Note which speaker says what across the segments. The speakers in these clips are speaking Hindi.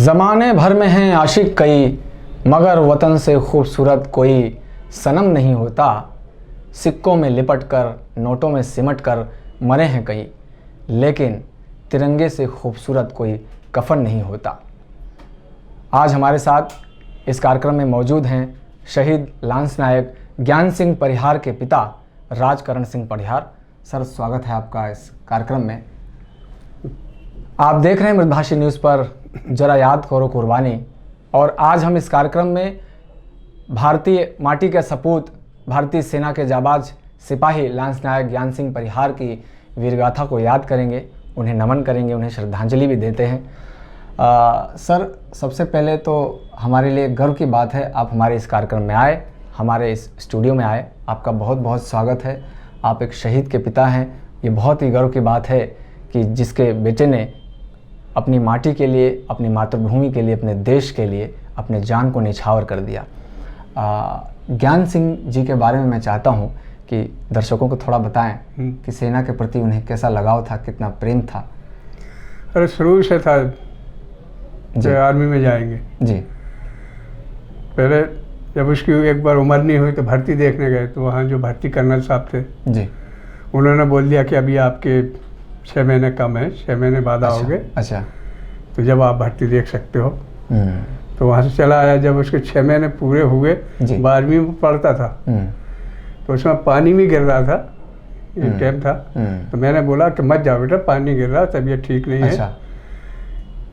Speaker 1: ज़माने भर में हैं आशिक कई, मगर वतन से खूबसूरत कोई सनम नहीं होता। सिक्कों में लिपट कर, नोटों में सिमट कर मरे हैं कई, लेकिन तिरंगे से खूबसूरत कोई कफन नहीं होता। आज हमारे साथ इस कार्यक्रम में मौजूद हैं शहीद लांस नायक ज्ञान सिंह परिहार के पिता राजकरण सिंह परिहार। सर, स्वागत है आपका इस कार्यक्रम में। आप देख रहे हैं मृदभाषी न्यूज़ पर जरा याद करो कुर्बानी, और आज हम इस कार्यक्रम में भारतीय माटी के सपूत, भारतीय सेना के जाबाज सिपाही लांस नायक ज्ञान सिंह परिहार की वीरगाथा को याद करेंगे, उन्हें नमन करेंगे, उन्हें श्रद्धांजलि भी देते हैं। सर, सबसे पहले तो हमारे लिए गर्व की बात है आप हमारे इस कार्यक्रम में आए, हमारे इस स्टूडियो में आए। आपका बहुत बहुत स्वागत है। आप एक शहीद के पिता हैं। ये बहुत ही गर्व की बात है कि जिसके बेटे ने अपनी माटी के लिए, अपनी मातृभूमि के लिए, अपने देश के लिए अपने जान को निछावर कर दिया। ज्ञान सिंह जी के बारे में मैं चाहता हूँ कि दर्शकों को थोड़ा बताएं कि सेना के प्रति उन्हें कैसा लगाव था, कितना प्रेम था।
Speaker 2: अरे शुरू से था जो आर्मी में जाएंगे
Speaker 1: जी।
Speaker 2: पहले जब उसकी एक बार उम्र नहीं हुई तो भर्ती देखने गए, तो वहाँ जो भर्ती कर्नल साहब थे
Speaker 1: जी,
Speaker 2: उन्होंने बोल दिया कि अभी आपके 6 महीने कम है, 6 महीने बाद आओगे।
Speaker 1: अच्छा।
Speaker 2: तो जब आप भर्ती देख सकते हो। तो वहाँ से चला आया। जब उसके 6 महीने पूरे हुए, 12वीं में पढ़ता था, तो उसमें पानी भी गिर रहा था, एक टाइम था। तो मैंने बोला कि मत जाओ बेटा, पानी गिर रहा, तबीयत ठीक नहीं है।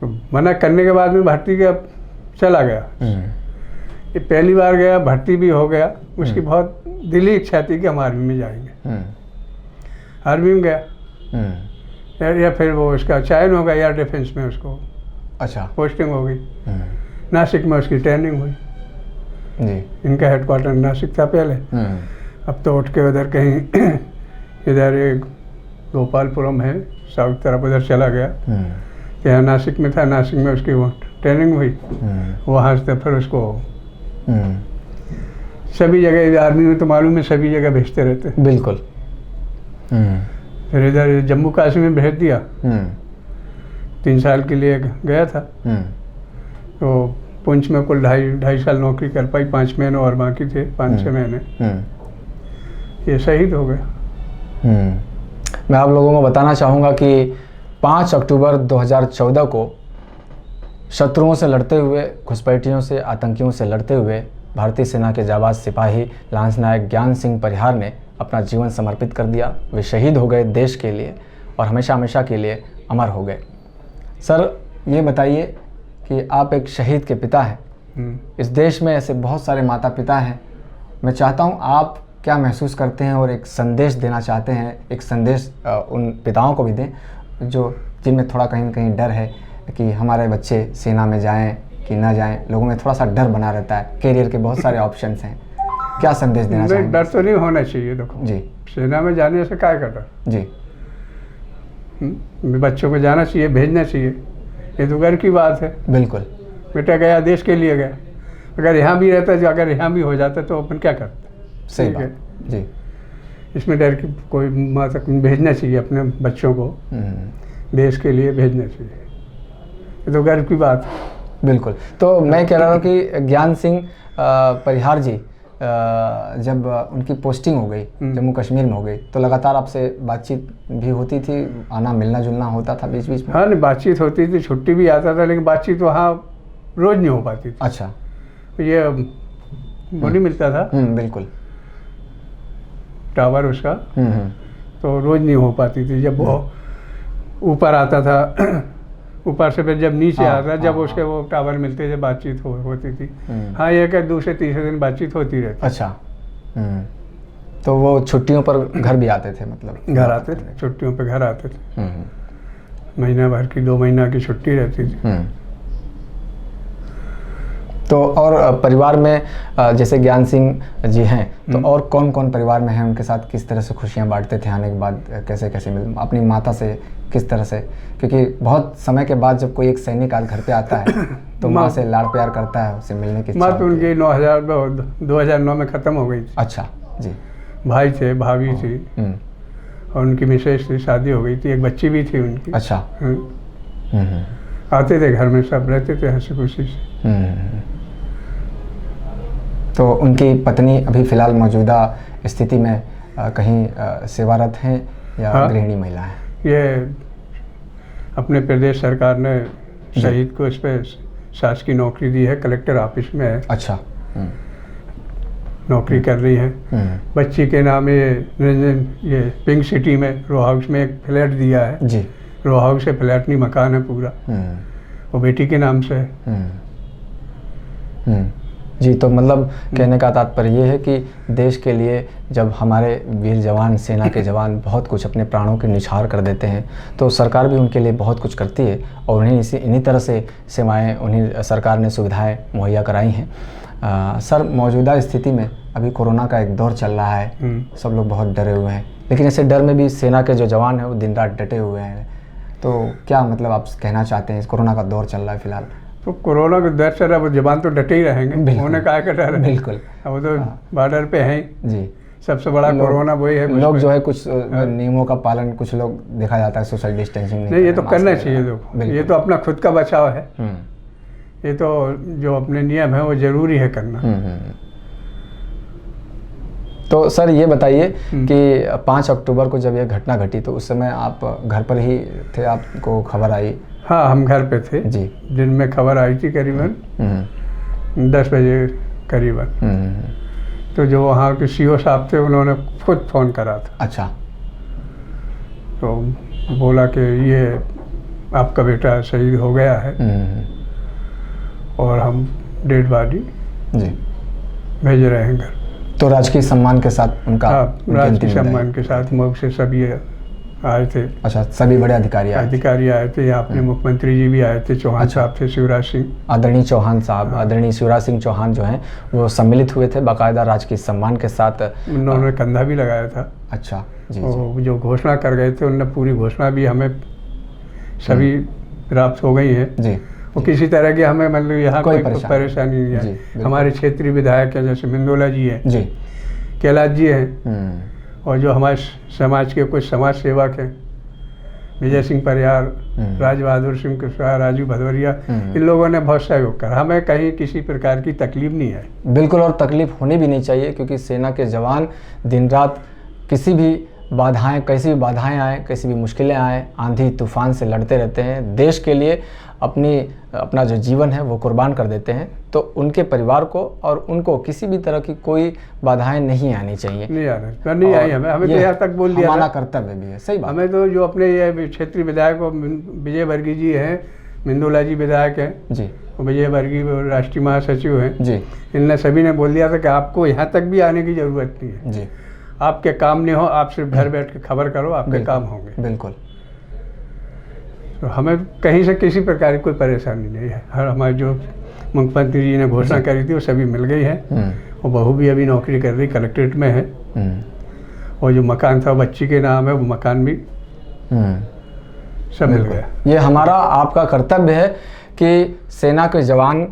Speaker 2: तो मना करने के बाद में भर्ती का चला गया। ये पहली बार गया, भर्ती भी हो गया। उसकी बहुत दिली इच्छा थी कि हम आर्मी में जाएंगे। आर्मी में गया या फिर वो उसका चयन हो गया एयर डिफेंस में, उसको
Speaker 1: अच्छा
Speaker 2: पोस्टिंग हो गई। नासिक में उसकी ट्रेनिंग हुई
Speaker 1: जी।
Speaker 2: इनका हेडक्वार्टर नासिक था पहले। अब तो उठ के उधर कहीं इधर एक गोपालपुरम है साउथ तरफ, उधर चला गया। यहाँ नासिक में था, नासिक में उसकी वो ट्रेनिंग हुई। वहाँ से फिर उसको सभी जगह, आर्मी में तो मालूम है सभी जगह भेजते रहते।
Speaker 1: बिल्कुल।
Speaker 2: फिर इधर जम्मू कश्मीर में भेज दिया। 3 साल के लिए गया था। तो पुंछ में कुल ढाई साल नौकरी कर पाई, 5 महीने और बाकी थे, 5-6 महीने। ये शहीद हो गया।
Speaker 1: मैं आप लोगों को बताना चाहूँगा कि 5 अक्टूबर 2014 को शत्रुओं से लड़ते हुए, घुसपैठियों से, आतंकियों से लड़ते हुए भारतीय सेना के जाबाज सिपाही लांस नायक ज्ञान सिंह परिहार ने अपना जीवन समर्पित कर दिया। वे शहीद हो गए देश के लिए और हमेशा हमेशा के लिए अमर हो गए। सर, ये बताइए कि आप एक शहीद के पिता हैं। इस देश में ऐसे बहुत सारे माता पिता हैं। मैं चाहता हूँ आप क्या महसूस करते हैं और एक संदेश देना चाहते हैं, एक संदेश उन पिताओं को भी दें जो जिनमें थोड़ा कहीं ना कहीं डर है कि हमारे बच्चे सेना में जाएं कि ना जाएं। लोगों में थोड़ा सा डर बना रहता है। कैरियर के बहुत सारे ऑप्शंस हैं। क्या संदेश देना चाहेंगे?
Speaker 2: डर तो नहीं होना चाहिए। देखो जी, सेना में जाने से क्या करता
Speaker 1: जी।
Speaker 2: बच्चों को जाना चाहिए, भेजना चाहिए। ये तो घर की बात है।
Speaker 1: बिल्कुल।
Speaker 2: बेटा गया, देश के लिए गया। अगर यहाँ भी रहता, जो अगर यहाँ भी हो जाता तो अपन क्या करते?
Speaker 1: सही बात जी।
Speaker 2: इसमें डर की कोई मतलब भेजना चाहिए अपने बच्चों को, देश के लिए भेजना चाहिए। ये तो गर्व की बात है।
Speaker 1: बिल्कुल। तो मैं कह रहा हूँ कि ज्ञान सिंह परिहार जी जब उनकी पोस्टिंग हो गई, जम्मू कश्मीर में हो गई, तो लगातार आपसे बातचीत भी होती थी, आना मिलना जुलना होता था बीच बीच में?
Speaker 2: हाँ, नहीं, बातचीत होती थी, छुट्टी भी आता था, लेकिन बातचीत वहाँ रोज़ नहीं हो पाती थी।
Speaker 1: अच्छा।
Speaker 2: ये वो नहीं मिलता था।
Speaker 1: बिल्कुल।
Speaker 2: टावर उसका तो रोज़ नहीं हो पाती थी। जब वो ऊपर आता था, ऊपर से फिर जब नीचे आता, जब उसके वो टावर मिलते थे, बातचीत होती थी। हाँ, ये कि दूसरे तीसरे दिन बातचीत होती रहती।
Speaker 1: अच्छा। तो वो छुट्टियों पर घर भी आते थे? मतलब
Speaker 2: घर आते थे, छुट्टियों पे घर आते थे। महीना भर की, 2 महीना की छुट्टी रहती थी।
Speaker 1: तो और परिवार में जैसे ज्ञान सिंह जी हैं, तो और कौन कौन परिवार में हैं? उनके साथ किस तरह से खुशियां बांटते थे आने के बाद? कैसे कैसे अपनी माता से किस तरह से? क्योंकि बहुत समय के बाद जब कोई एक सैनिक आज घर पे आता है तो माँ से लाड़ प्यार करता है, उससे मिलने की
Speaker 2: माँ तो उनकी 2009 में ख़त्म हो गई थी।
Speaker 1: अच्छा जी।
Speaker 2: भाई थे, भाभी थी, और उनकी मिसेज थी, शादी हो गई थी, एक बच्ची भी थी उनकी।
Speaker 1: अच्छा।
Speaker 2: आते थे घर में, सब रहते थे हंसी खुशी से।
Speaker 1: तो उनकी पत्नी अभी फ़िलहाल मौजूदा स्थिति में कहीं सेवारत हैं या
Speaker 2: हाँ,
Speaker 1: गृहिणी महिला हैं?
Speaker 2: ये अपने प्रदेश सरकार ने शहीद को इस पर शासकीय नौकरी दी है, कलेक्टर ऑफिस में है।
Speaker 1: अच्छा।
Speaker 2: नौकरी कर रही है। बच्ची के नाम ये निरंजन, ये पिंक सिटी में रो हाउस में एक फ्लैट दिया है
Speaker 1: जी।
Speaker 2: रो हाउस है, फ्लैट नहीं मकान है पूरा, वो बेटी के नाम से है।
Speaker 1: जी, तो मतलब कहने का तात्पर्य ये है कि देश के लिए जब हमारे वीर जवान, सेना के जवान बहुत कुछ अपने प्राणों के निछावर कर देते हैं तो सरकार भी उनके लिए बहुत कुछ करती है और उन्हें इन्हीं तरह से सेवाएं, उन्हें सरकार ने सुविधाएं मुहैया कराई हैं। सर, मौजूदा स्थिति में अभी कोरोना का एक दौर चल रहा है, सब लोग बहुत डरे हुए हैं, लेकिन ऐसे डर में भी सेना के जो जवान हैं वो दिन रात डटे हुए हैं। तो क्या मतलब आप कहना चाहते हैं, इस कोरोना का दौर चल रहा है फिलहाल?
Speaker 2: तो कोरोना का दर चल रहा है, वो जवान तो डटे ही रहेंगे, उन्हें काय का डर है।
Speaker 1: बिल्कुल,
Speaker 2: वो तो बॉर्डर पे हैं जी। सबसे बड़ा कोरोना वही है।
Speaker 1: लोग जो है कुछ नियमों का पालन, कुछ लोग देखा जाता है सोशल डिस्टेंसिंग
Speaker 2: नहीं, ये तो करना चाहिए। देखो, ये तो अपना खुद का बचाव है, ये तो जो अपने नियम है वो जरूरी है करना।
Speaker 1: तो सर ये बताइए कि 5 अक्टूबर को जब यह घटना घटी तो उस समय आप घर पर ही थे, आपको खबर आई?
Speaker 2: हाँ, हम घर पे थे
Speaker 1: जी।
Speaker 2: दिन में खबर आई थी करीबन 10 बजे करीबन। तो जो वहाँ के सीओ साहब थे उन्होंने खुद फ़ोन करा था।
Speaker 1: अच्छा।
Speaker 2: तो बोला कि ये आपका बेटा शहीद हो गया है और हम डेड बॉडी
Speaker 1: जी
Speaker 2: भेज रहे हैं घर।
Speaker 1: तो राजकीय सम्मान के साथ उनका?
Speaker 2: हाँ, राजकीय सम्मान के साथ मऊ से सभी आए थे।
Speaker 1: अच्छा, सभी बड़े अधिकारी
Speaker 2: आए थे। यहाँ अपने मुख्यमंत्री जी भी आए थे, चौहान साहब थे, शिवराज सिंह,
Speaker 1: आदरणीय चौहान साहब, आदरणीय शिवराज सिंह चौहान जो हैं वो सम्मिलित हुए थे बाकायदा राजकीय सम्मान के साथ।
Speaker 2: उन्होंने कंधा भी लगाया था।
Speaker 1: अच्छा जी,
Speaker 2: जी। जो घोषणा कर गए थे उनने पूरी घोषणा भी हमें सभी प्राप्त हो गई है जी। वो किसी तरह की हमें मतलब यहाँ कोई परेशानी नहीं है। हमारे क्षेत्रीय विधायक हैं जैसे मिंदोला जी हैं जी, कैलाश जी हैं, और जो हमारे समाज के कुछ समाज सेवक हैं, विजय सिंह परिहार, राज बहादुर सिंह कुशवाहा, राजू भदौरिया, इन लोगों ने बहुत सहयोग करा। हमें कहीं किसी प्रकार की तकलीफ नहीं है।
Speaker 1: बिल्कुल, और तकलीफ होनी भी नहीं चाहिए क्योंकि सेना के जवान दिन रात किसी भी बाधाएं, कैसी भी बाधाएं आए, कैसी भी मुश्किलें आए, आंधी तूफान से लड़ते रहते हैं, देश के लिए अपना जो जीवन है वो कुर्बान कर देते हैं। तो उनके परिवार को और उनको किसी भी तरह की कोई बाधाएं नहीं आनी चाहिए।
Speaker 2: नहीं आई हमें तो यहाँ तक बोल दिया,
Speaker 1: हमारा कर्तव्य भी है। सही बात।
Speaker 2: हमें तो जो अपने ये क्षेत्रीय विधायक विजय वर्गीय जी हैं, मिंदोला जी विधायक हैं जी, विजय वर्गीय राष्ट्रीय महासचिव हैं जी, इनने सभी ने बोल दिया था कि आपको यहाँ तक भी आने की जरूरत नहीं है जी। आपके काम नहीं हो, आप सिर्फ घर बैठ के खबर करो, आपके काम होंगे। बिल्कुल। तो हमें कहीं से किसी प्रकार की कोई परेशानी नहीं है। हर हमारे जो मुख्यमंत्री जी ने घोषणा करी थी वो सभी मिल गई है। और बहू भी अभी नौकरी कर रही, कलेक्ट्रेट में है। और जो मकान था बच्ची के नाम है, वो मकान भी सब मिल गया।
Speaker 1: ये हमारा आपका कर्तव्य है कि सेना के जवान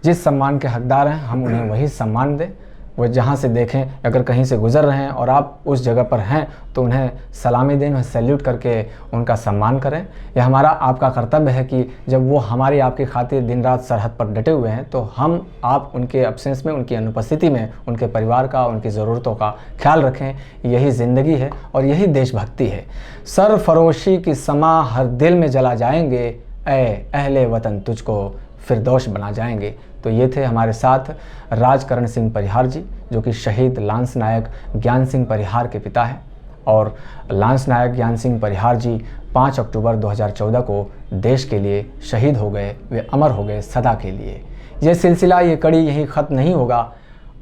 Speaker 1: जिस सम्मान के हकदार हैं हम उन्हें वही सम्मान दें। वो जहाँ से देखें, अगर कहीं से गुजर रहे हैं और आप उस जगह पर हैं तो उन्हें सलामी दें, उन्हें सैल्यूट करके उनका सम्मान करें। यह हमारा आपका कर्तव्य है कि जब वो हमारी आपकी खातिर दिन रात सरहद पर डटे हुए हैं तो हम आप उनके एब्सेंस में, उनकी अनुपस्थिति में उनके परिवार का, उनकी ज़रूरतों का ख्याल रखें। यही ज़िंदगी है और यही देशभक्ति है। सरफरोशी की समा हर दिल में जला जाएंगे, ऐ अहले वतन तुझको फिरदौश बना जाएंगे। तो ये थे हमारे साथ राजकरण सिंह परिहार जी, जो कि शहीद लांस नायक ज्ञान सिंह परिहार के पिता हैं। और लांस नायक ज्ञान सिंह परिहार जी 5 अक्टूबर 2014 को देश के लिए शहीद हो गए, वे अमर हो गए सदा के लिए। ये सिलसिला, ये कड़ी यहीं ख़त्म नहीं होगा,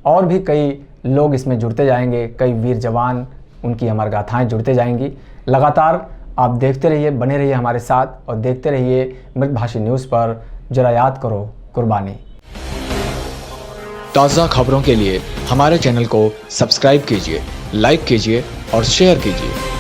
Speaker 1: और भी कई लोग इसमें जुड़ते जाएंगे, कई वीर जवान, उनकी अमर गाथाएँ जुड़ते जाएंगी। लगातार आप देखते रहिए, बने रहिए हमारे साथ और देखते रहिए मृतभाषी न्यूज़ पर। जरा याद करो कुर्बानी।
Speaker 3: ताज़ा खबरों के लिए हमारे चैनल को सब्सक्राइब कीजिए, लाइक कीजिए और शेयर कीजिए।